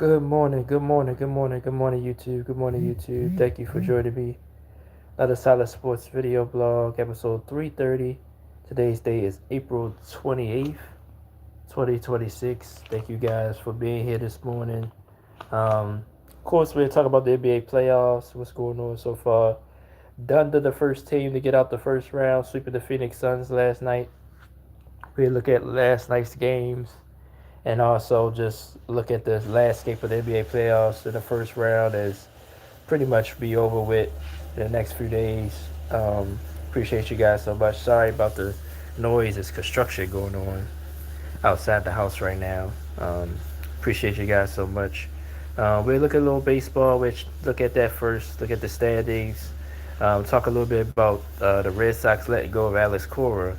Good morning, good morning, good morning, good morning, YouTube. Good morning, YouTube. Thank you for joining me. Another Solid Sports video blog, episode 330. Today's date is April 28th, 2026. Thank you guys for being here this morning. Of course, we're talking about the NBA playoffs, what's going on so far. Done to the first team to get out the first round, sweeping the Phoenix Suns last night. We look at last night's games and also just look at the landscape of the NBA playoffs in the first round as pretty much be over with in the next few days. Appreciate you guys so much. Sorry about the noise. It's construction going on outside the house right now. Appreciate you guys so much. We look at a little baseball, which look at that first. Look at the standings. Talk a little bit about the Red Sox letting go of Alex Cora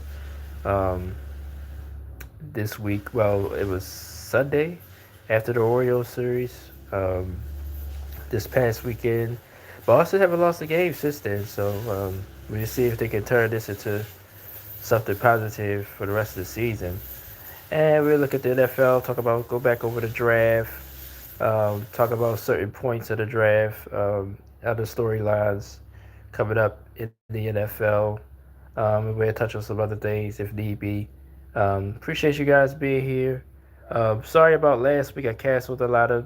um, this week. Well, it was Sunday after the Orioles series. This past weekend. Boston haven't lost a game since then, so we'll see if they can turn this into something positive for the rest of the season. And we'll look at the NFL, go back over the draft, talk about certain points of the draft, other storylines coming up in the NFL. We'll touch on some other things if need be. Appreciate you guys being here. Sorry about last week. I canceled, I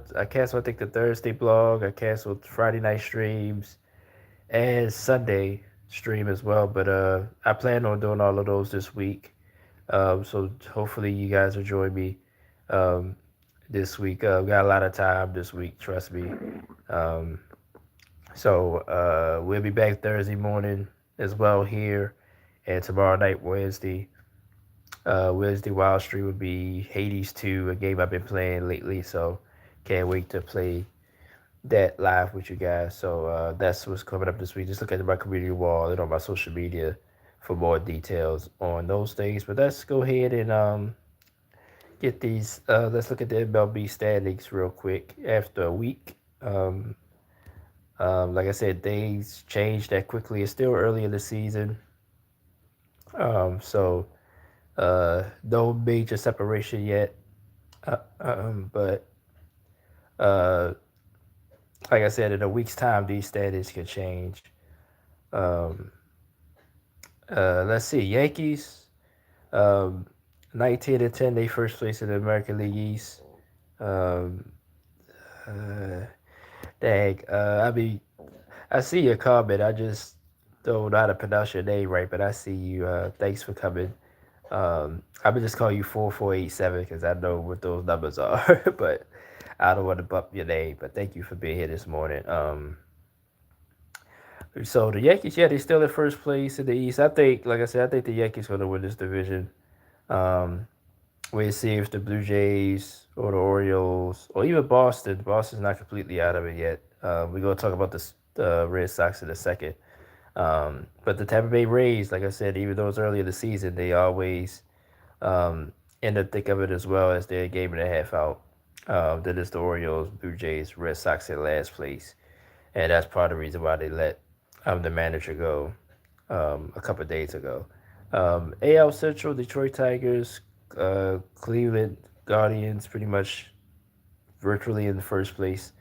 think, the Thursday blog. I canceled Friday night streams and Sunday stream as well. But I plan on doing all of those this week. So hopefully you guys will join me um, this week. Got a lot of time this week, trust me. Um, so we'll be back Thursday morning as well here, and tomorrow night, Wednesday Wild Street would be Hades 2, a game I've been playing lately. So can't wait to play that live with you guys. So that's what's coming up this week. Just look at my community wall and on my social media for more details on those things. But let's go ahead and get these. Let's look at the MLB standings real quick after a week. Like I said, things changed that quickly. It's still early in the season. So no major separation yet. But uh, like I said, in a week's time, these standings can change. Um, let's see, Yankees, um, 19-10, they first place in the American League East. Um, uh, dang, I mean, I see your comment. I just don't know how to pronounce your name right, but I see you. Thanks for coming. I would just call you 4487 because I know what those numbers are, but I don't want to bump your name. But thank you for being here this morning. So the Yankees, yeah, they still in first place in the East. I think, like I said, I think the Yankees going to win this division. Um, we'll see if the Blue Jays or the Orioles or even Boston. Boston's not completely out of it yet. We're going to talk about the Red Sox in a second. But the Tampa Bay Rays, like I said, even though it's early in the season, they always in the thick of it as well as they're a game and a half out. Then it's the Orioles, Blue Jays, Red Sox in last place. And that's part of the reason why they let the manager go a couple of days ago. AL Central, Detroit Tigers, Cleveland Guardians, pretty much virtually in the first place.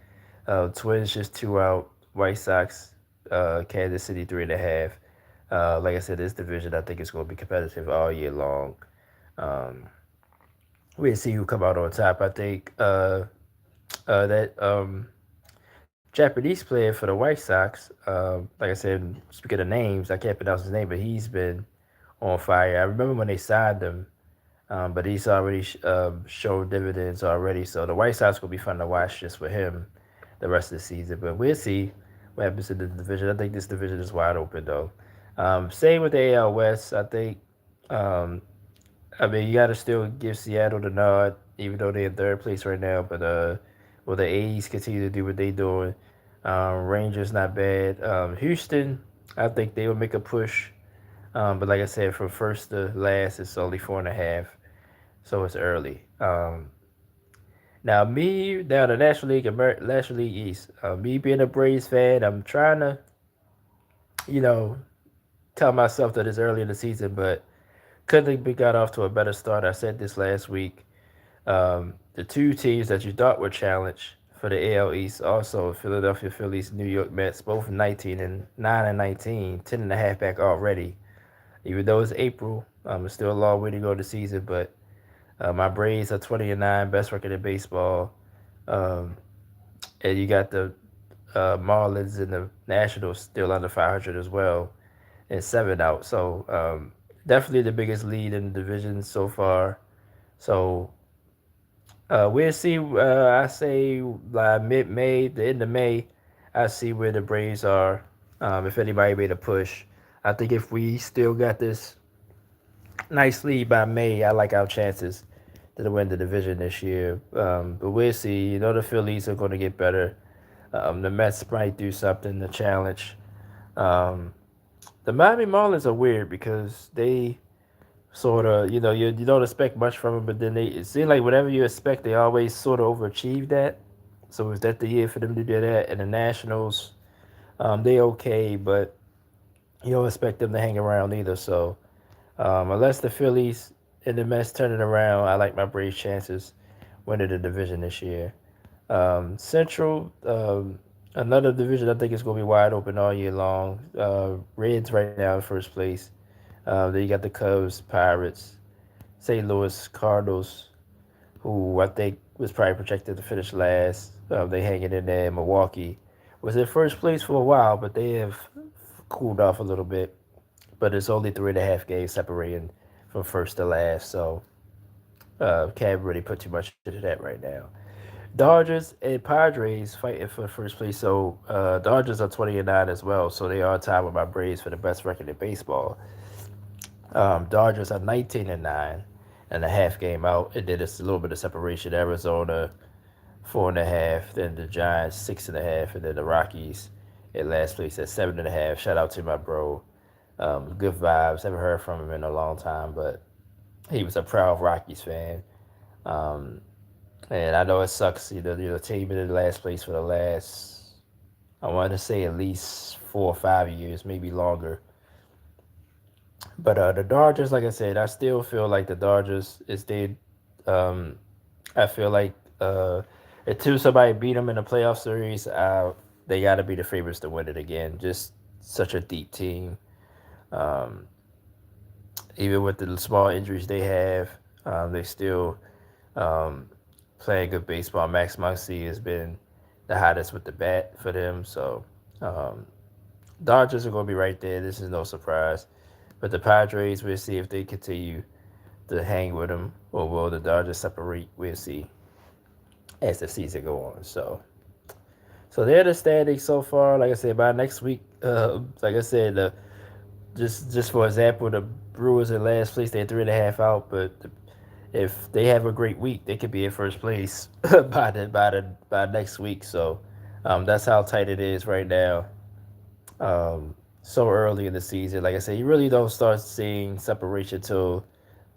Twins just 2 out. White Sox, Kansas City 3.5. Like I said, this division I think is going to be competitive all year long. Um, we'll see who come out on top. I think that Japanese player for the White Sox, like I said, speaking of names, I can't pronounce his name, but he's been on fire. I remember when they signed him, but he's already showed dividends already. So the White Sox will be fun to watch just for him the rest of the season. But we'll see what happens in the division. I think this division is wide open though. Same with the AL West. Um, I mean, you got to still give Seattle the nod, even though they're in third place right now. But will the A's continue to do what they're doing? Rangers not bad. Houston, I think they will make a push. But like I said, from first to last, it's only 4.5, so it's early. Now the National League East. Me being a Braves fan, I'm trying to, you know, tell myself that it's early in the season, but couldn't be got off to a better start. I said this last week. The two teams that you thought were challenged for the AL East, also Philadelphia Phillies, New York Mets, both 19 and 9 and 19, 10 and a half back already. Even though it's April, it's still a long way to go this season. But my Braves are 20 and 9, best record in baseball. Um, and you got the Marlins and the Nationals still under 500 as well, and 7 out. So definitely the biggest lead in the division so far. So we'll see. I say by mid-May, the end of May, I see where the Braves are. If anybody made a push, I think if we still got this nice lead by May, I like our chances to win the division this year. But we'll see. You know the Phillies are going to get better. The Mets might do something to challenge. Um, the Miami Marlins are weird because they sort of, you don't expect much from them, but then it seems like whatever you expect, they always sort of overachieve that. So is that the year for them to do that? And the Nationals, they okay, but you don't expect them to hang around either. So unless the Phillies and the Mets turn it around, I like my Braves' chances winning the division this year. Central, another division I think is going to be wide open all year long. Reds right now in first place. Then you got the Cubs, Pirates, St. Louis Cardinals, who I think was probably projected to finish last. They hanging in there. Milwaukee was in first place for a while, but they have cooled off a little bit. But it's only 3.5 games separating from first to last, so can't really put too much into that right now. Dodgers and Padres fighting for first place. So Dodgers are 20 and 9 as well, so they are tied with my Braves for the best record in baseball. Dodgers are 19 and 9 and a half game out, and then it's a little bit of separation. Arizona 4.5, then the Giants 6.5, and then the Rockies at last place at 7.5. Shout out to my bro. Good vibes. Haven't heard from him in a long time, but he was a proud Rockies fan. Um, and I know it sucks. Your team in the last place for the last, I want to say at least 4 or 5 years, maybe longer. But the Dodgers, like I said, I still feel like the Dodgers is they. Um, I feel like until somebody beat them in a playoff series, they got to be the favorites to win it again. Just such a deep team. Um, Even with the small injuries they have, they still um, playing good baseball. Max Muncy has been the hottest with the bat for them. So um, Dodgers are going to be right there. This is no surprise. But the Padres, we'll see if they continue to hang with them, or will the Dodgers separate? We'll see as the season go on. So they're the standings so far. Like I said, by next week, like I said, just for example, the Brewers in last place, they're 3.5 out. But if they have a great week, they could be in first place by next week. So that's how tight it is right now. So early in the season, like I said, you really don't start seeing separation till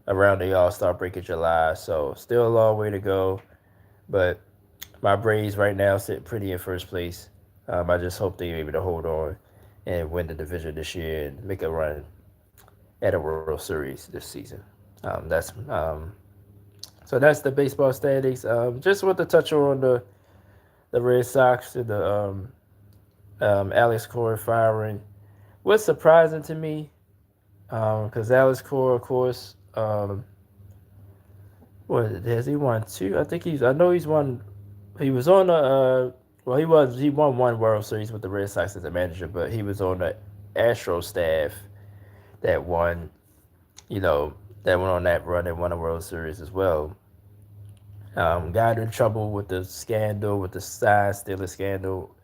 around the All Star break in July. So still a long way to go. But my Braves right now sit pretty in first place. I just hope they're able to hold on and win the division this year and make a run at a World Series this season. That's so that's the baseball standings. Just want to touch on the Red Sox and the Alex Cora firing. What's surprising to me, because Alex Cora, of course, what has he won two? I think he's. I know he's won. He was on a. Well, he won one World Series with the Red Sox as a manager, but he was on the Astro staff that won. That went on that run and won a World Series as well. Got in trouble with the scandal, with the side stealer scandal.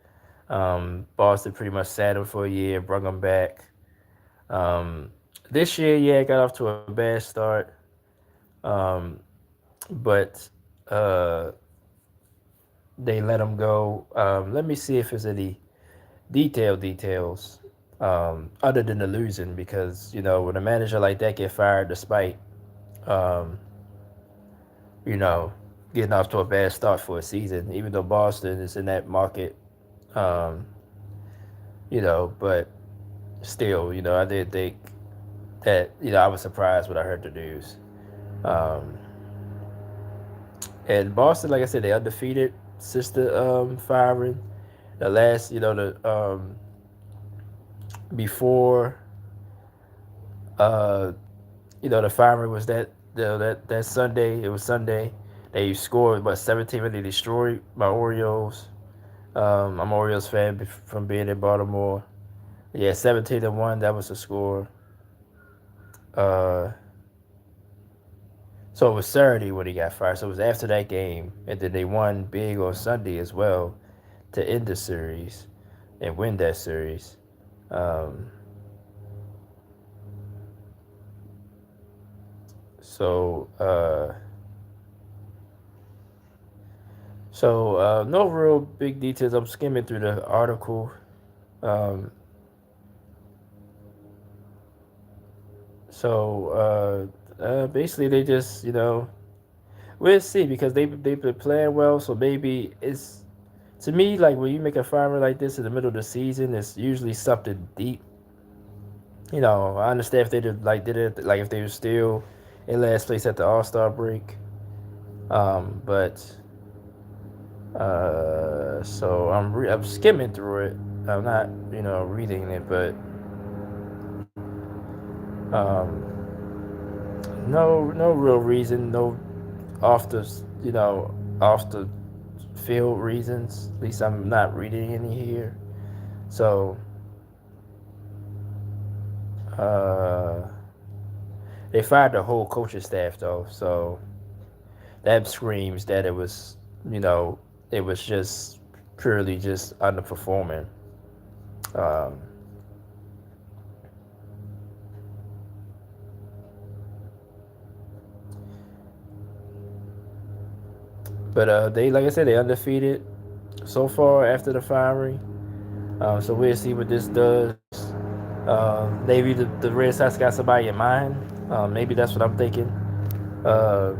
Boston pretty much sat him for a year, brought him back. This year, yeah, got off to a bad start. Um, but they let him go. Let me see if there's any details other than the losing, because when a manager like that get fired despite um, you know getting off to a bad start for a season, even though Boston is in that market, um, but still, I did think that I was surprised when I heard the news. Um, And Boston, like I said, they undefeated since the firing. The last, the before uh the firing was that Sunday. It was Sunday. They scored about 17 when they destroyed my Orioles. I'm an Orioles fan from being in Baltimore. Yeah, 17-1. That was the score. Uh, so it was Saturday when he got fired. So it was after that game, and then they won big on Sunday as well to end the series and win that series. Um, so no real big details. I'm skimming through the article. Um, Basically they just we'll see because they've been playing well. So maybe it's to me like when you make a fireman like this in the middle of the season, it's usually something deep. I understand if they did it like if they were still in last place at the All Star break. But so I'm skimming through it. I'm not reading it, but no real reason, no off the off the field reasons. At least I'm not reading any here. So uh, they fired the whole coaching staff though, so that screams that you know, it was just purely just underperforming. Um, but they, like I said, they undefeated so far after the firing. So we'll see what this does. Maybe the Red Sox got somebody in mind. Maybe that's what I'm thinking. Uh,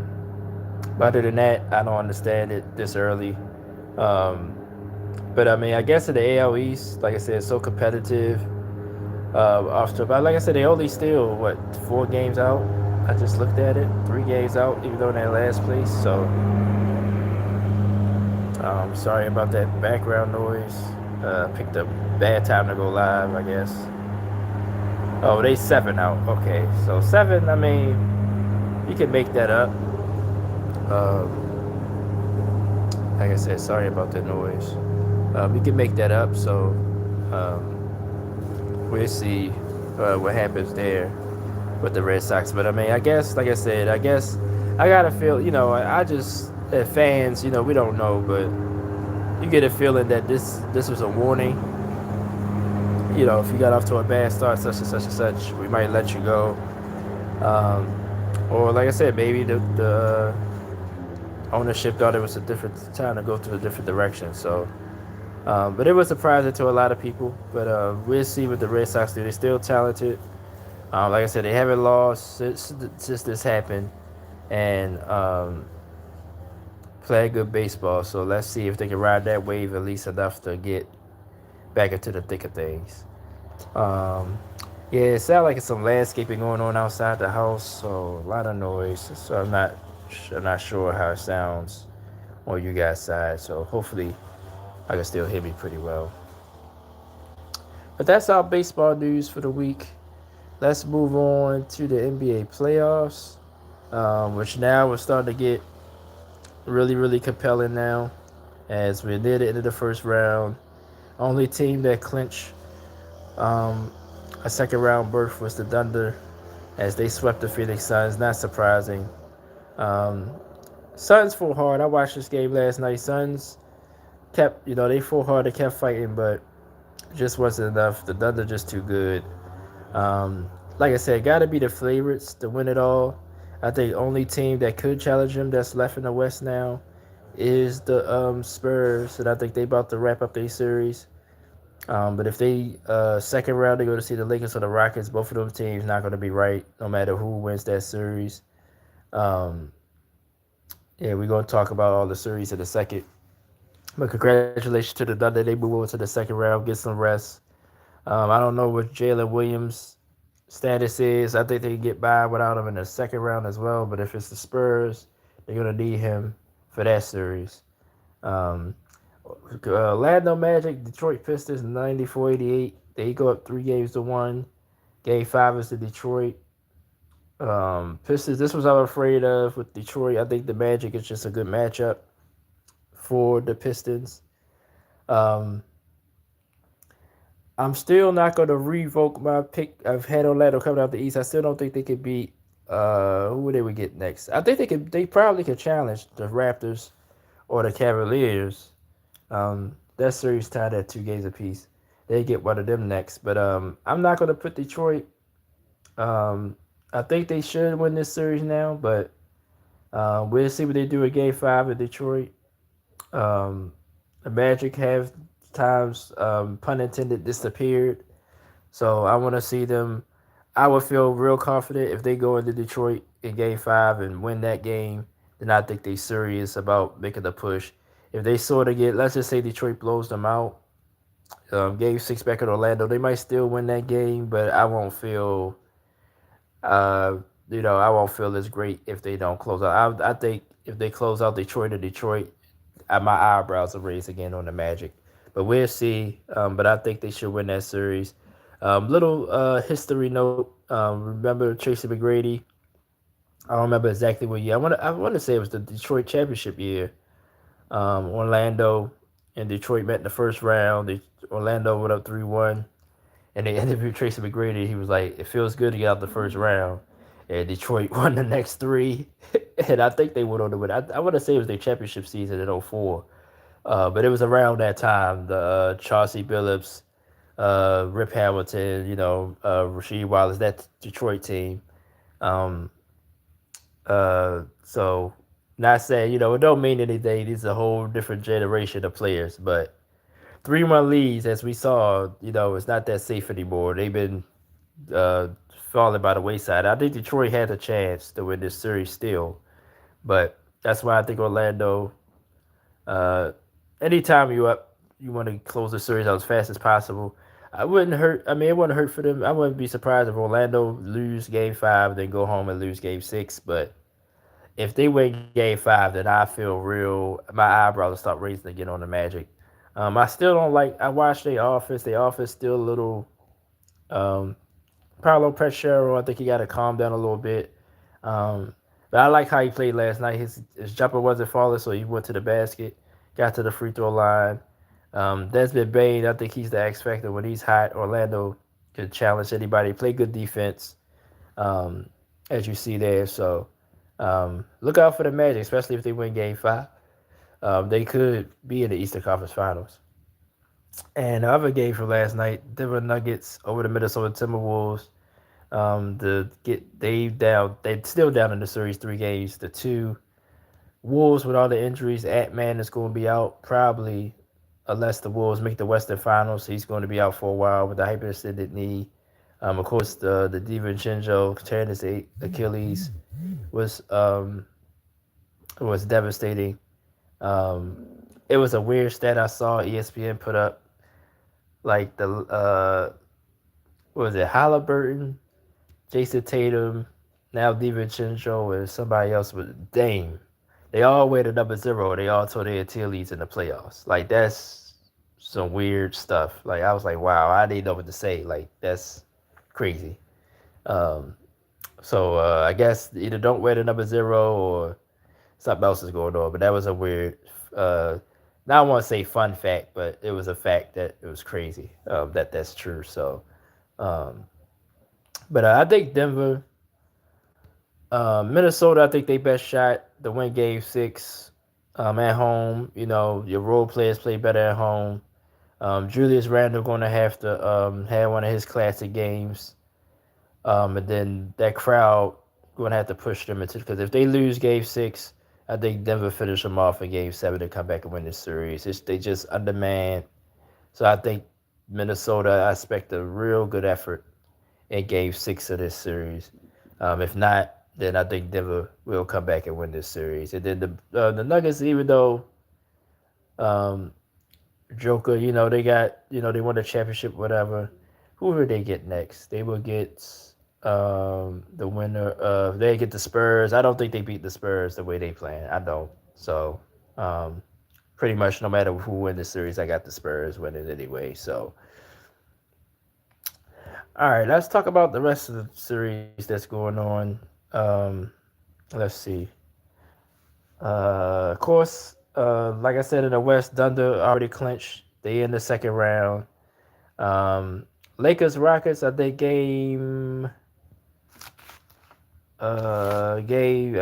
but other than that, I don't understand it this early. Um, but I mean, I guess in the AL East, like I said, it's so competitive. But like I said, they only still what 4 games out. I just looked at it, 3 games out, even though in that last place. So, sorry about that background noise. Picked a bad time to go live, I guess. Oh, they 7 out. Okay, so 7. I mean, you can make that up. Like I said, sorry about the noise. We can make that up. So we'll see what happens there with the Red Sox. But I mean, I guess, like I said, I guess I gotta feel. I just fans. We don't know, but you get a feeling that this was a warning. If you got off to a bad start, such and such and such, we might let you go. Or like I said, maybe the ownership thought it was a different time to go to a different direction. So, but it was surprising to a lot of people. But we'll see what the Red Sox do. They're still talented. Like I said, they haven't lost since this happened, and play good baseball. So let's see if they can ride that wave at least enough to get back into the thick of things. Um, yeah, it sounds like it's some landscaping going on outside the house, so a lot of noise. So I'm not sure how it sounds on you guys' side. So hopefully, I can still hear me pretty well. But that's our baseball news for the week. Let's move on to the NBA playoffs, which now we're starting to get really, really compelling now as we're near the end of the first round. Only team that clinched a second round berth was the Thunder as they swept the Phoenix Suns. Not surprising. Um, Suns fought hard. I watched this game last night. Suns kept, they fought hard. They kept fighting, but just wasn't enough. The Thunder just too good. Like I said, got to be the favorites to win it all. I think the only team that could challenge them that's left in the West now is the Spurs, and I think they about to wrap up their series. But if they second round they go to see the Lakers or the Rockets, both of those teams not going to be right no matter who wins that series. Um, yeah, we're going to talk about all the series in a second. But congratulations to the Thunder. They move over to the second round, get some rest. I don't know what Jalen Williams' status is. I think they can get by without him in the second round as well. But if it's the Spurs, they're going to need him for that series. Um, Orlando Magic, Detroit Pistons, 94-88. They go up 3 games to 1. Game 5 is to Detroit. Pistons, this was I was afraid of with Detroit. I think the Magic is just a good matchup for the Pistons. Um, I'm still not going to revoke my pick. I've had Orlando coming out the East. I still don't think they could beat. Who they would get next? I think they could. They probably could challenge the Raptors or the Cavaliers. That series tied at 2 games apiece. They get one of them next. But I'm not going to put Detroit. I think they should win this series now, but we'll see what they do in Game 5 in Detroit. The Magic have times, pun intended, disappeared. So I want to see them. I would feel real confident if they go into Detroit in Game 5 and win that game. Then I think they're serious about making the push. If they sort of get, let's just say Detroit blows them out, Game 6 back in Orlando, they might still win that game, but I won't feel, uh, I won't feel as great if they don't close out. I think if they close out Detroit or Detroit, my eyebrows are raised again on the Magic. But we'll see. But I think they should win that series. Little history note. Remember Tracy McGrady? I don't remember exactly what year. I want to say it was the Detroit championship year. Orlando and Detroit met in the first round. Orlando went up 3-1. And they interviewed Tracy McGrady. He was like, "It feels good to get out the first round." And Detroit won the next 3. And I think they went on to win. I want to say it was their championship season in '04. But it was around that time. The Chauncey Billups, Rip Hamilton, Rasheed Wallace, that Detroit team. Um, so not saying, it don't mean anything. These are a whole different generation of players. But 3-1 leads, as we saw, it's not that safe anymore. They've been uh, falling by the wayside. I think Detroit had a chance to win this series still. But that's why I think Orlando, uh, anytime you up, you want to close the series out as fast as possible. I wouldn't hurt. I mean, it wouldn't hurt for them. I wouldn't be surprised if Orlando lose Game 5, then go home and lose Game 6. But if they win Game 5, then I feel real. My eyebrows will start raising again on the Magic. I still don't like. I watched their offense. Their offense still a little. Um, Paolo Pescero, I think he got to calm down a little bit. But I like how he played last night. His jumper wasn't falling, so he went to the basket, got to the free throw line. Desmond Bane, I think he's the X factor. When he's hot, Orlando could challenge anybody. Play good defense, as you see there. So look out for the Magic, especially if they win Game 5. They could be in the Eastern Conference Finals. And the other game from last night, Denver Nuggets over the Minnesota Timberwolves. They still down in the series 3 games to 2. Wolves with all the injuries, Ant-Man is going to be out probably unless the Wolves make the Western Finals. He's going to be out for a while with a hyperextended knee. Of course, the DiVincenzo tearing his Achilles was devastating. It was a weird stat I saw ESPN put up, like what was it, Halliburton, Jason Tatum, now DiVincenzo, and somebody else with Dame. They all wear the number 0. They all tore their Achilles in the playoffs. Like, that's some weird stuff. Like, I was like, wow, I didn't know what to say. Like, that's crazy. So I guess either don't wear the number 0 or something else is going on. But that was a weird, now I want to say fun fact, but it was a fact that it was crazy that's true. So, but I think Denver, Minnesota, I think they best shot to win Game 6 at home. Your role players play better at home. Julius Randle going to have to have one of his classic games. And then that crowd going to have to push them into, because if they lose Game 6, I think Denver finish them off in Game 7 to come back and win this series. They just undermanned. So I think Minnesota, I expect a real good effort in Game 6 of this series. If not, then I think Denver will come back and win this series. And then the Nuggets, even though Joker, they got, they won the championship, whatever. Who will they get next? They will get the winner of, they get the Spurs. I don't think they beat the Spurs the way they plan. I don't. So Um, Pretty much no matter who wins the series, I got the Spurs winning anyway. So, all right, let's talk about the rest of the series that's going on. Um, let's see. Of course, like I said in the West, Thunder already clinched. They in the second round. Um, Lakers Rockets, I think game I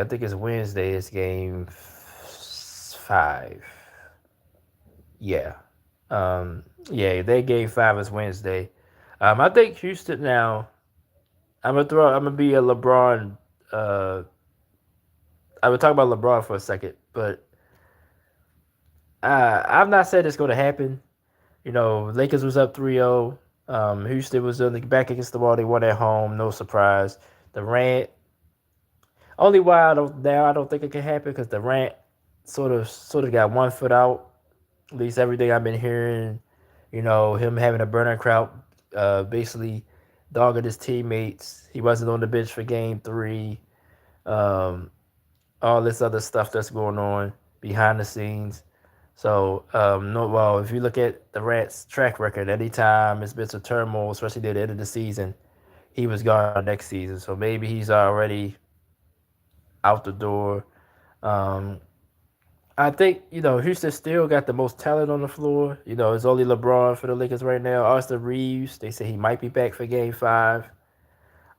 think it's Wednesday. It's game 5. Yeah. Yeah, they game 5 is Wednesday. I think Houston now. I'm gonna be a LeBron. Uh, I would talk about LeBron for a second, but I'm not saying it's going to happen. Lakers was up 3-0. Houston was on the back against the wall. They won at home. No surprise. Durant. Only why I don't think it can happen because Durant sort of got 1 foot out. At least everything I've been hearing, him having a burner crowd, basically dogging his teammates. He wasn't on the bench for game 3. Um, all this other stuff that's going on behind the scenes. So, no, well, if you look at the Rats' track record, anytime it's been some turmoil, especially near the end of the season, he was gone next season. So maybe he's already out the door. Um, I think, Houston still got the most talent on the floor. It's only LeBron for the Lakers right now. Austin Reeves, they say he might be back for game 5.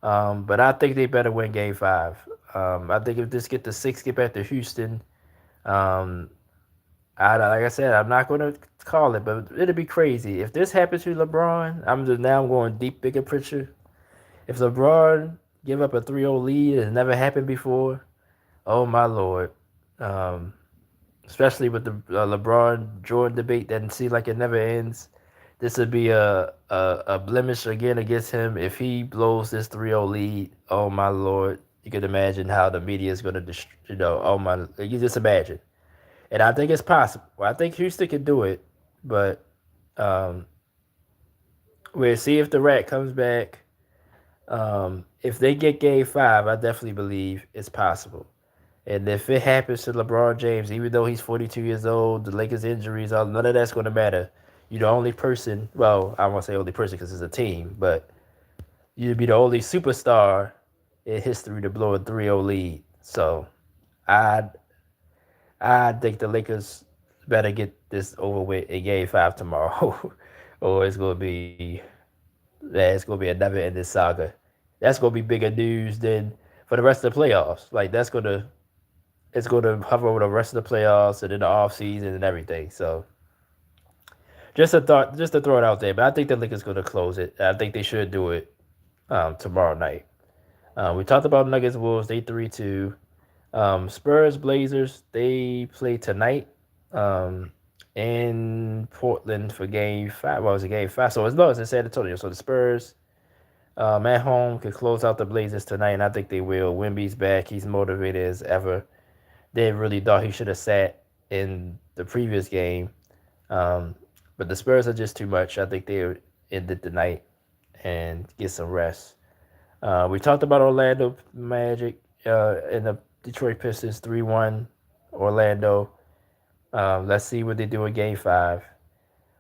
But I think they better win game 5. I think if this get the 6 get back to Houston, um, like I said, I'm not going to call it, but it'll be crazy if this happens to LeBron. I'm going deep, bigger picture. If LeBron give up a 3-0 lead, it's never happened before. Oh my lord! Um, Especially with the LeBron Jordan debate that seems like it never ends. This would be a blemish again against him if he blows this 3-0 lead. Oh my lord! You can imagine how the media is going to, oh my, you just imagine. And I think it's possible. I think Houston can do it, but um, we'll see if the Rat comes back. If they get game 5, I definitely believe it's possible. And if it happens to LeBron James, even though he's 42 years old, the Lakers injuries, none of that's going to matter. You're the only person. Well, I won't say only person because it's a team, but you'd be the only superstar in history to blow a 3-0 lead. So I I think the Lakers better get this over with in game 5 tomorrow. Or it's gonna be it's gonna be a never ending saga. That's gonna be bigger news than for the rest of the playoffs. Like it's gonna hover over the rest of the playoffs and then the off season and everything. So just a thought, just to throw it out there. But I think the Lakers gonna close it. I think they should do it tomorrow night. We talked about Nuggets Wolves. They 3-2. Spurs Blazers, they play tonight in Portland for game 5. Well, it was a game 5. So it's in San Antonio. So the Spurs at home could close out the Blazers tonight, and I think they will. Wemby's back. He's motivated as ever. They really thought he should have sat in the previous game. Um, but the Spurs are just too much. I think they ended the night and get some rest. We talked about Orlando Magic and the Detroit Pistons 3-1 Orlando. Let's see what they do in game 5.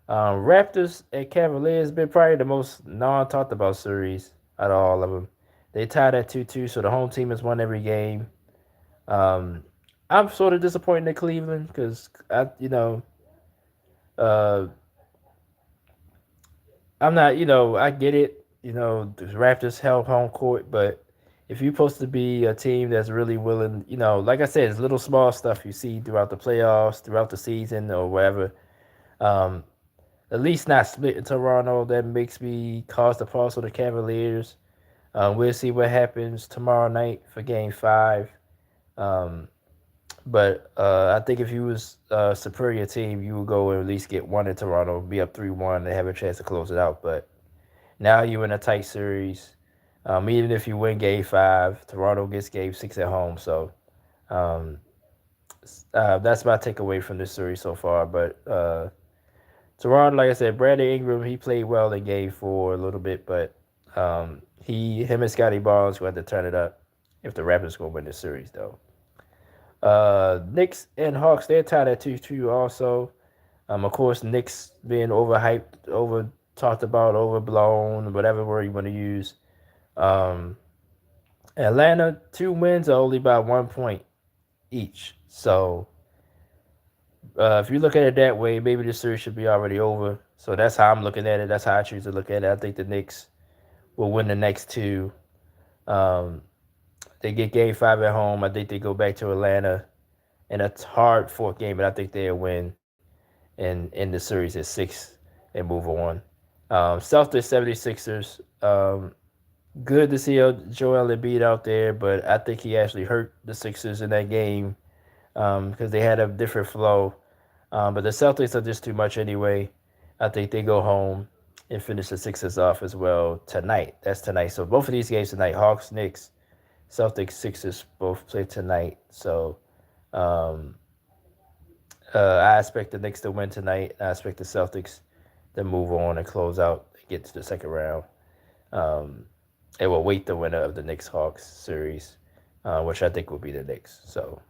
Raptors and Cavaliers been probably the most non-talked about series out of all of them. They tied at 2-2, so the home team has won every game. Um, I'm sort of disappointed in Cleveland because uh, I'm not, I get it. The Raptors held home court, but if you're supposed to be a team that's really willing, like I said, it's little small stuff you see throughout the playoffs, throughout the season, or whatever. Um, at least not split in Toronto. That makes me cause the pulse of the Cavaliers. We'll see what happens tomorrow night for game 5. Um, but I think if you was a superior team, you would go and at least get one in Toronto, be up 3-1, and have a chance to close it out. But now you're in a tight series. Even if you win game 5, Toronto gets game 6 at home. So um, that's my takeaway from this series so far. But Toronto, like I said, Brandon Ingram, he played well in game 4 a little bit, but him and Scotty Barnes will have to turn it up if the Raptors going to win this series, though. Knicks and Hawks, they're tied at 2-2 also. Of course, Knicks being overhyped, over talked about, overblown, whatever word you want to use. Um, Atlanta, 2 wins are only by 1 point each. So if you look at it that way, maybe the series should be already over. So that's how I'm looking at it. That's how I choose to look at it. I think the Knicks will win the next two. Um, they get game 5 at home. I think they go back to Atlanta in a hard fourth game, but I think they'll win and end the series at 6 and move on. Celtics 76ers. Good to see Joel Embiid out there, but I think he actually hurt the Sixers in that game because they had a different flow. But the Celtics are just too much anyway. I think they go home and finish the Sixers off as well tonight. That's tonight. So both of these games tonight, Hawks, Knicks, Celtics, Sixers both play tonight. So um, I expect the Knicks to win tonight. I expect the Celtics to move on and close out and get to the second round. Um, it will wait the winner of the Knicks Hawks series, which I think will be the Knicks. So,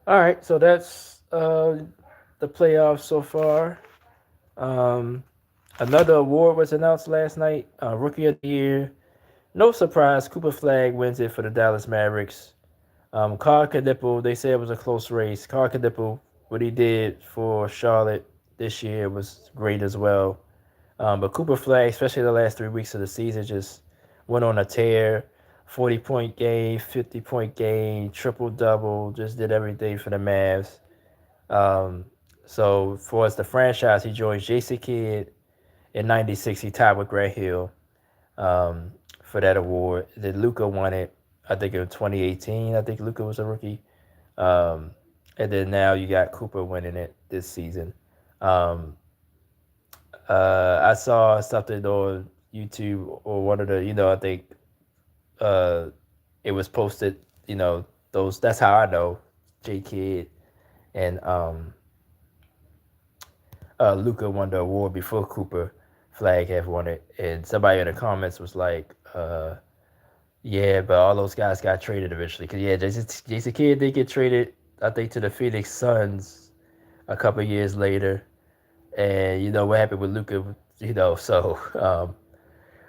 all right. So that's the playoffs so far. Um, Another award was announced last night. Rookie of the Year. No surprise, Cooper Flag wins it for the Dallas Mavericks. Carl Kadipple, they said it was a close race. Carl Kadipple, what he did for Charlotte this year was great as well. But Cooper Flag, especially the last 3 weeks of the season, just went on a tear. 40-point game, 50-point game, triple double, just did everything for the Mavs. Um, so for us, the franchise, he joined Jason Kidd in '96. He tied with Grant Hill um, for that award. Then Luka won it. I think in 2018. I think Luka was a rookie. Um, and then now you got Cooper winning it this season. Um, I saw something on YouTube or one of the, I think uh, it was posted. Those. That's how I know J Kidd and Luca won the award before Cooper Flag had won it, and somebody in the comments was like, "Yeah, but all those guys got traded eventually." Because yeah, Jason Kidd did get traded, I think, to the Phoenix Suns a couple of years later, and you know what happened with Luca, So,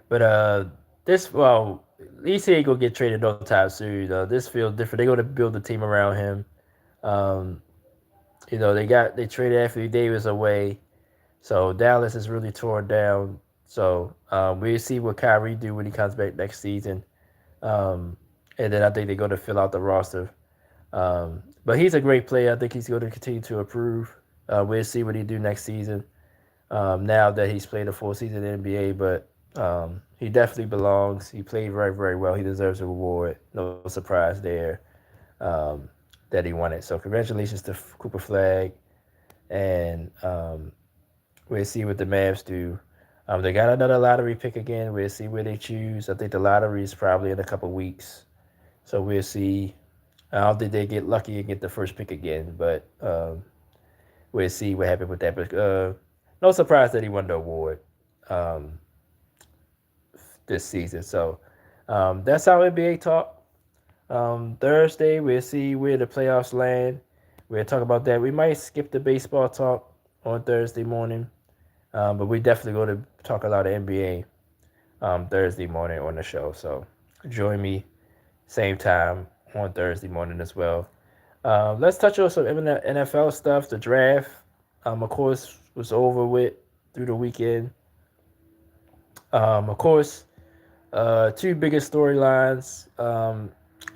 but this at least he ain't gonna get traded no time soon. This feels different. They're gonna build a team around him. Um, they traded Anthony Davis away. So Dallas is really torn down. So we'll see what Kyrie do when he comes back next season. And then I think they're going to fill out the roster. But he's a great player. I think he's going to continue to improve. We'll see what he do next season. Now that he's played a full season in the NBA, but he definitely belongs. He played very, very well. He deserves a reward. No surprise there um, that he won it. So congratulations to Cooper Flag. And we'll see what the Mavs do. They got another lottery pick again. We'll see where they choose. I think the lottery is probably in a couple weeks. So we'll see. I don't think they get lucky and get the first pick again, but we'll see what happens with that. But no surprise that he won the award um, this season. So that's our NBA talk. Thursday, we'll see where the playoffs land. We'll talk about that. We might skip the baseball talk on Thursday morning. But we definitely going to talk a lot of NBA Thursday morning on the show. So join me same time on Thursday morning as well. Let's touch on some NFL stuff. The draft, of course, was over with through the weekend. Of course, two biggest storylines.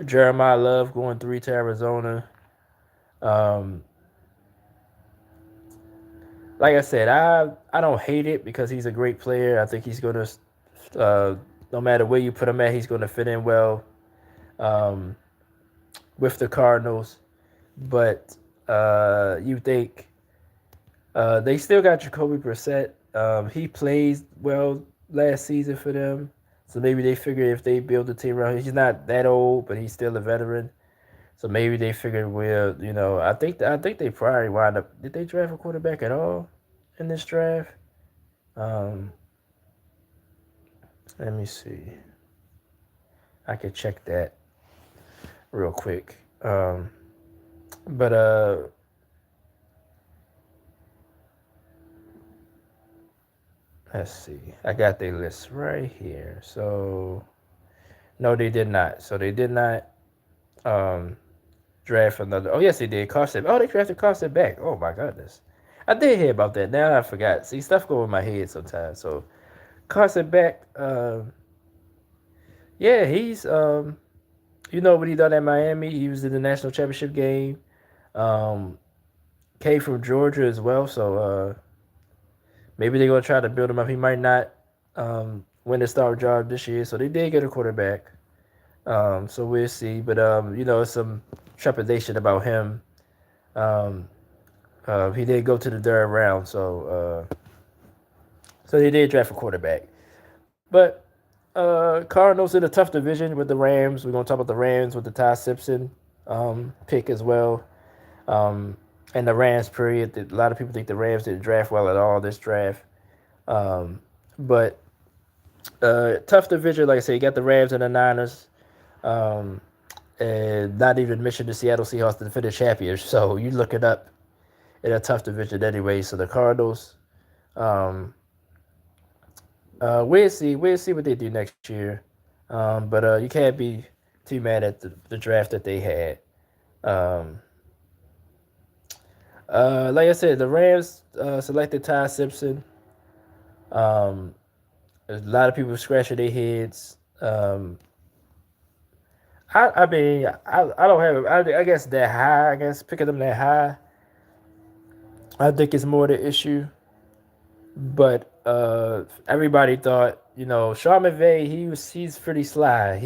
Jeremiah Love going 3 to Arizona. Um, like I said, I don't hate it because he's a great player. I think he's going to, no matter where you put him at, he's going to fit in well um, with the Cardinals. But you think they still got Jacoby Brissett. He plays well last season for them. So maybe they figure if they build a team around him, he's not that old, but he's still a veteran. So maybe they figured, well, I think they probably wound up. Did they draft a quarterback at all in this draft? Um, Let me see. I could check that. real quick. But let's see. I got their list right here. So no, they did not. So they did not um draft another. Oh yes, they did. Carson. Oh, they drafted Carson back. Oh my goodness. I did hear about that. Now I forgot. See, stuff go in my head sometimes. So Carson back. Yeah, he's you know what he done at Miami. He was in the national championship game. Um, came from Georgia as well. So maybe they're gonna try to build him up. He might not win the star job this year. So they did get a quarterback. So we'll see. But you know, some trepidation about him. Um, he did go to the third round, so they did draft a quarterback. But Cardinals in a tough division with the Rams. We're gonna talk about the Rams with the Ty Simpson pick as well. Um, and the Rams period. A lot of people think the Rams didn't draft well at all this draft. But tough division, like I said, you got the Rams and the Niners. Um, and not even mention the Seattle Seahawks to finish champions. So you look it up in a tough division anyway. So the Cardinals, um, we'll see what they do next year. But you can't be too mad at the draft that they had. Um, like I said, the Rams selected Ty Simpson. Um, a lot of people scratching their heads. I mean, I don't have, I guess that high, I guess picking them that high, I think it's more the issue. But everybody thought, you know, Sean McVay, he's pretty sly.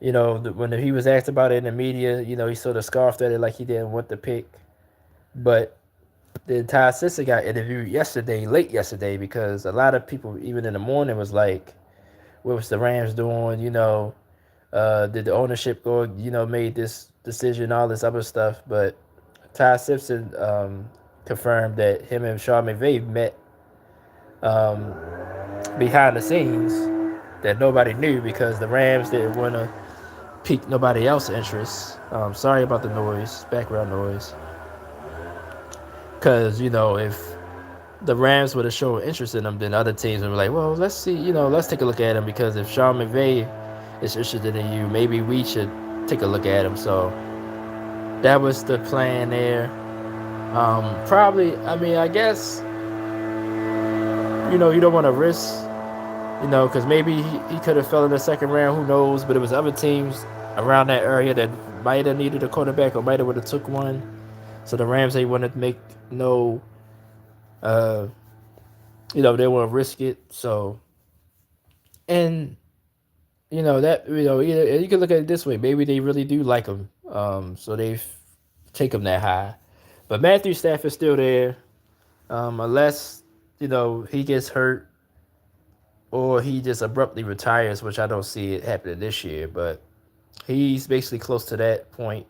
You know, when he was asked about it in the media, you know, he sort of scoffed at it like he didn't want the pick. But the entire system got interviewed yesterday, late yesterday, because a lot of people, even in the morning, was like, what was the Rams doing? You know, did the ownership go, you know, made this decision, all this other stuff. But Ty Simpson confirmed that him and Sean McVay met um, behind the scenes that nobody knew because the Rams didn't want to pique nobody else's interest. Sorry about the noise, background noise. Because, you know, if the Rams would have shown interest in him, then other teams would be like, well, let's see, you know, let's take a look at him because if Sean McVay is interested in you, maybe we should take a look at him. So that was the plan there. Probably, I mean, I guess, you know, you don't want to risk, you know, because maybe he could have fell in the second round, who knows? But it was other teams around that area that might have needed a quarterback or might have would have took one. So the Rams, they wanted to make no, uh, you know, they want to risk it. So, and you know that you know either you can look at it this way. Maybe they really do like him, so they take him that high. But Matthew Stafford's still there, unless you know he gets hurt or he just abruptly retires, which I don't see it happening this year. But he's basically close to that point.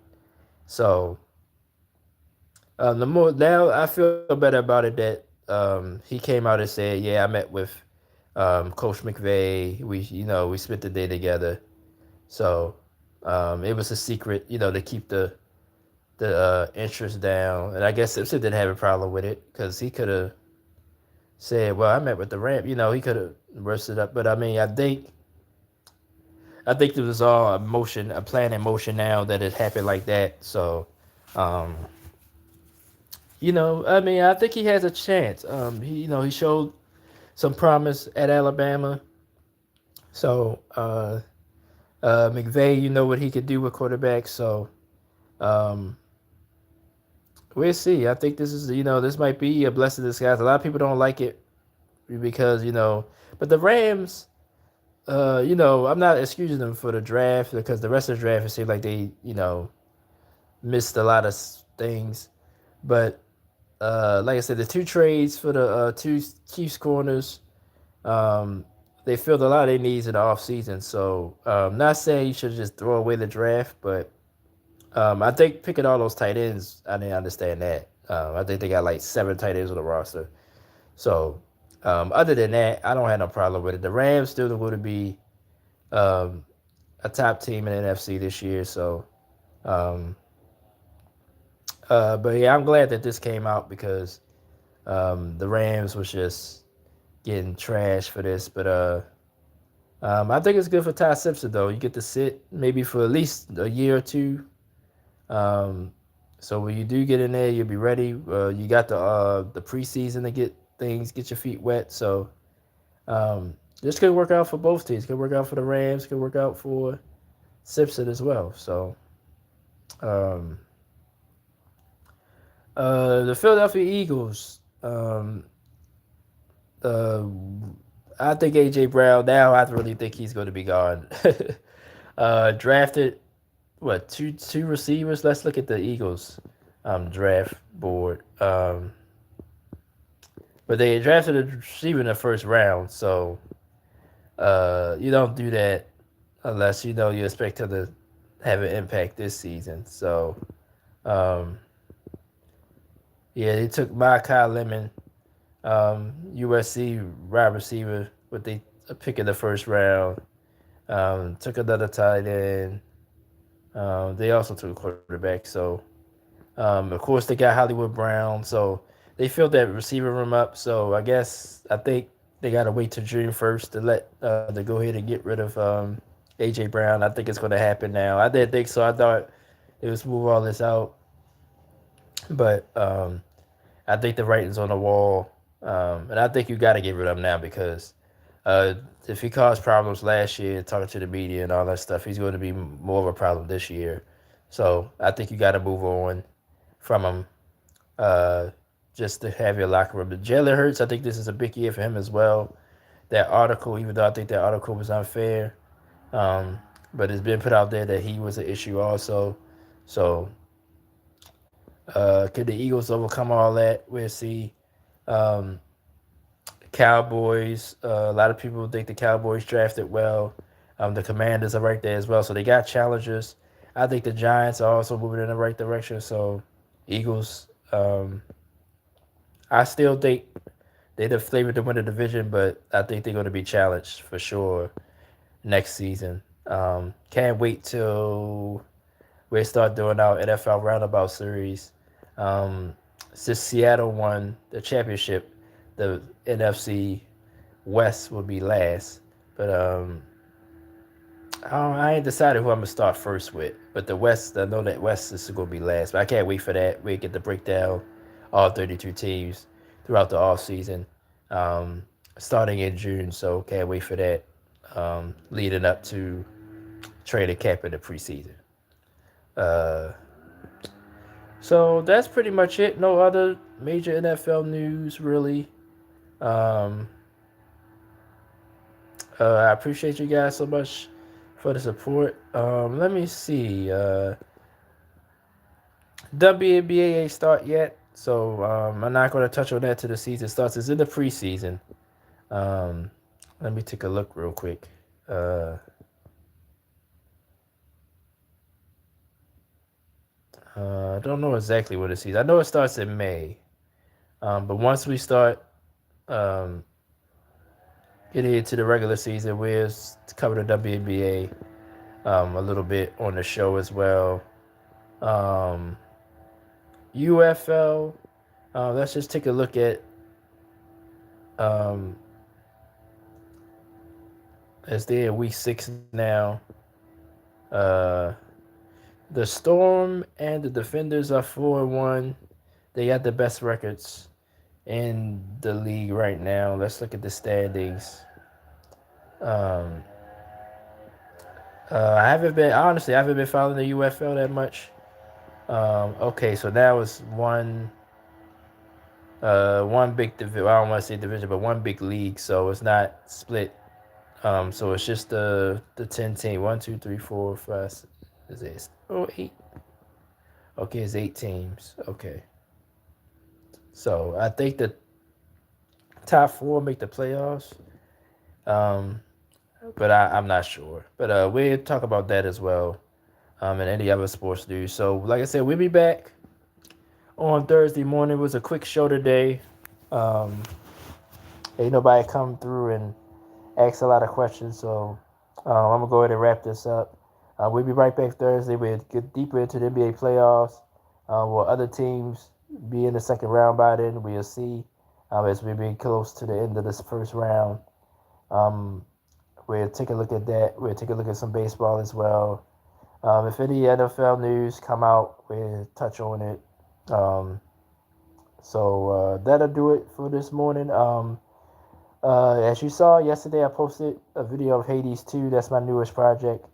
So the more now I feel better about it that he came out and said, "Yeah, I met with Coach McVay. We spent the day together." So it was a secret, you know, to keep the interest down. And I guess Simpson didn't have a problem with it because he could have said, "Well, I met with the Ram." You know, he could have rushed it up. But I mean, I think this was all a plan in motion now that it happened like that. So. Um, You know, I mean, I think he has a chance. He showed some promise at Alabama. So, McVay, you know what he could do with quarterbacks. So, um, we'll see. I think this might be a blessing in disguise. A lot of people don't like it because, but the Rams, I'm not excusing them for the draft because the rest of the draft, it seemed like they, missed a lot of things. But like I said, the two trades for the two Chiefs corners, they filled a lot of their needs in the offseason. So, not saying you should just throw away the draft, but I think picking all those tight ends, I didn't understand that. I think they got like 7 tight ends on the roster. So, other than that, I don't have no problem with it. The Rams still going to be, a top team in the NFC this year. So, um, but yeah, I'm glad that this came out because the Rams was just getting trashed for this. But I think it's good for Ty Simpson though. You get to sit maybe for at least a year or two. Um, so when you do get in there, you'll be ready. You got the preseason to get things, get your feet wet. So this could work out for both teams. Could work out for the Rams. Could work out for Simpson as well. So um, the Philadelphia Eagles. Uh, I think AJ Brown now. I really think he's going to be gone. Drafted what two receivers? Let's look at the Eagles draft board. But they drafted a receiver in the first round, so you don't do that unless you know you expect him to have an impact this season. So um, yeah, they took Kyle Lemon, USC wide receiver, with a pick in the first round. Took another tight end. They also took a quarterback. So of course they got Hollywood Brown. So they filled that receiver room up. So I think they got to wait till June 1st to to go ahead and get rid of AJ Brown. I think it's going to happen now. I didn't think so. I thought it was move all this out, but I think the writing's on the wall, and I think you got to get rid of him now because if he caused problems last year, talking to the media and all that stuff, he's going to be more of a problem this year. So I think you got to move on from him, uh, just to have your locker room. But Jalen Hurts, I think this is a big year for him as well. That article, even though I think that article was unfair, um, but it's been put out there that he was an issue also. So could the Eagles overcome all that? We'll see. Um, Cowboys. A lot of people think the Cowboys drafted well. The Commanders are right there as well. So they got challengers. I think the Giants are also moving in the right direction. So Eagles. I still think they're the favorite to win the division, but I think they're going to be challenged for sure next season. Can't wait till we start doing our NFL roundabout series. Since Seattle won the championship, the NFC West will be last. But I ain't decided who I'm gonna start first with. But the West, I know that West is gonna be last. But I can't wait for that. We get to break down all 32 teams throughout the off season, starting in June. So can't wait for that. Leading up to training camp in the preseason. Uh, so that's pretty much it. No other major NFL news really. Um, I appreciate you guys so much for the support. Let me see. WNBA ain't start yet, so I'm not going to touch on that till the season starts. It's in the preseason. Let me take a look real quick. I don't know exactly what it season. I know it starts in May, but once we start getting into the regular season, we'll cover the WNBA a little bit on the show as well. UFL. Let's just take a look at as they're in week 6 now. The Storm and the Defenders are 4-1. They got the best records in the league right now. Let's look at the standings. I haven't been following the UFL that much. Okay, so that was one big division. I don't want to say division, but one big league. So it's not split. So it's just the 10 team. 1, 2, 3, 4, 5. Is it? Oh, 8. Okay, it's 8 teams. Okay. So I think the top 4 make the playoffs. But I'm not sure. But we'll talk about that as well. And any other sports news. So like I said, we'll be back on Thursday morning. It was a quick show today. Ain't nobody come through and ask a lot of questions. So I'm gonna go ahead and wrap this up. We'll be right back Thursday. We'll get deeper into the NBA playoffs. Will other teams be in the second round by then? We'll see. As we be close to the end of this first round, um, we'll take a look at that. We'll take a look at some baseball as well. If any NFL news come out, we'll touch on it. Um, that'll do it for this morning. As you saw yesterday, I posted a video of Hades 2. That's my newest project.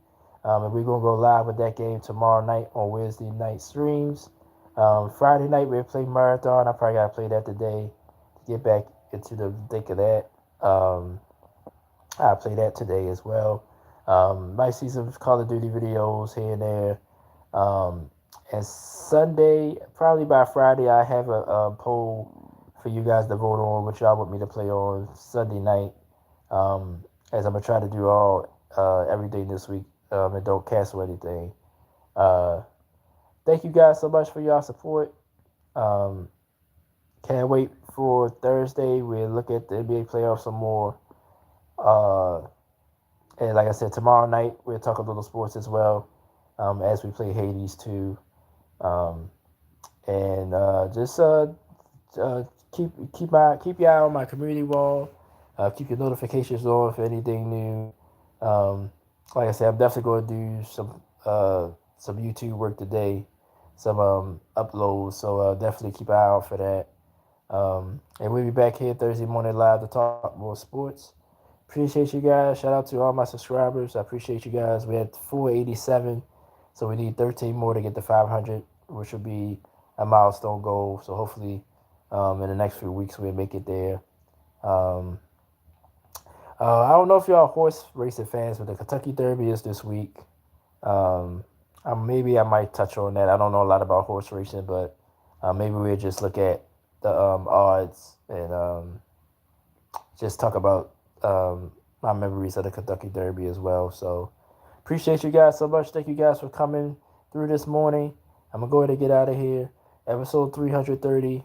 And we're going to go live with that game tomorrow night on Wednesday night streams. Friday night, we'll play Marathon. I probably got to play that today to get back into the thick of that. I'll play that today as well. Might see some Call of Duty videos here and there. Um, and Sunday, probably by Friday, I have a poll for you guys to vote on what y'all want me to play on Sunday night. As I'm gonna try to do all everything this week, and don't cancel anything. Uh, Thank you guys so much for y'all support. Um, can't wait for Thursday. We'll look at the NBA playoffs some more. Uh, and like I said, tomorrow night we'll talk a little sports as well, as we play Hades 2. Um, and just uh, keep your eye on my community wall. Keep your notifications on for anything new. Like I said, I'm definitely going to do some YouTube work today, some uploads. So definitely keep an eye out for that. And we'll be back here Thursday morning live to talk more sports. Appreciate you guys. Shout out to all my subscribers. I appreciate you guys. We had 487, so we need 13 more to get to 500, which will be a milestone goal. So hopefully, in the next few weeks we'll make it there. Um, I don't know if y'all horse racing fans, but the Kentucky Derby is this week. Um, Maybe I might touch on that. I don't know a lot about horse racing, but maybe we'll just look at the odds and just talk about my memories of the Kentucky Derby as well. So appreciate you guys so much. Thank you guys for coming through this morning. I'm gonna go ahead and get out of here. Episode 330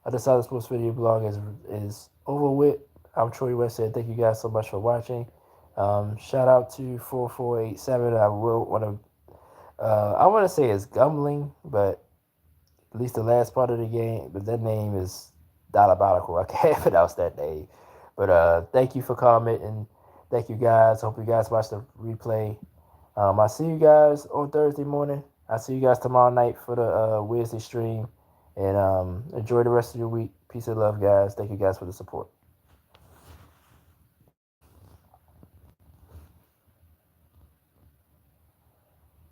of the Solid Sports Video Blog is over with. I'm Troy West. Thank you guys so much for watching. Shout out to 4487. I will want to. I want to say it's Gumbling, but at least the last part of the game. But that name is diabolical. I can't pronounce that name. But thank you for commenting. Thank you guys. Hope you guys watch the replay. I see you guys on Thursday morning. I see you guys tomorrow night for the Wednesday stream. And enjoy the rest of your week. Peace and love, guys. Thank you guys for the support.